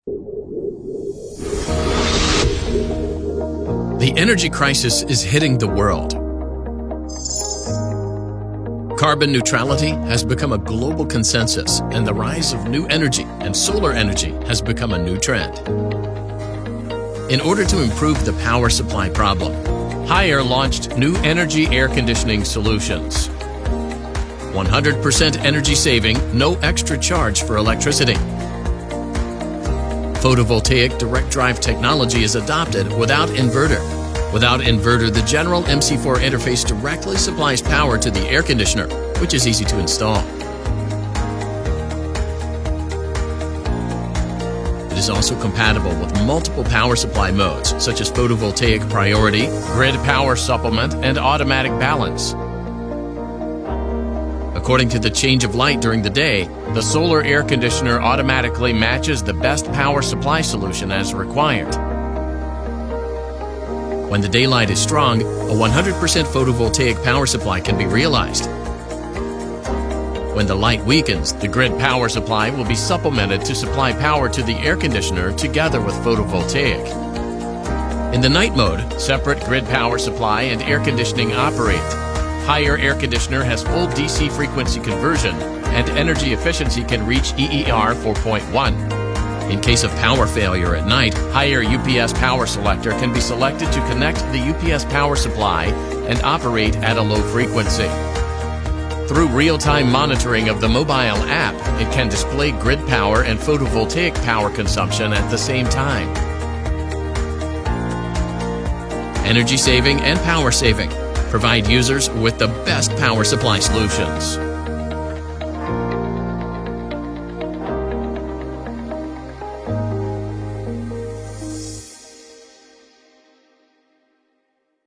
The energy crisis is hitting the world. Carbon neutrality has become a global consensus, and the rise of new energy and solar energy has become a new trend. In order to improve the power supply problem, Haier launched new energy air conditioning solutions. 100% energy saving, no extra charge for electricity. Photovoltaic direct drive technology is adopted without inverter. Without inverter, the general MC4 interface directly supplies power to the air conditioner, which is easy to install. It is also compatible with multiple power supply modes, such as photovoltaic priority, grid power supplement, and automatic balance. According to the change of light during the day, the solar air conditioner automatically matches the best power supply solution as required. When the daylight is strong, a 100% photovoltaic power supply can be realized. When the light weakens, the grid power supply will be supplemented to supply power to the air conditioner together with photovoltaic. In the night mode, separate grid power supply and air conditioning operate. Haier air conditioner has full DC frequency conversion, and energy efficiency can reach EER 4.1. In case of power failure at night, Haier UPS power selector can be selected to connect the UPS power supply and operate at a low frequency. Through real-time monitoring of the mobile app, it can display grid power and photovoltaic power consumption at the same time. Energy saving and power saving provide users with the best power supply solutions.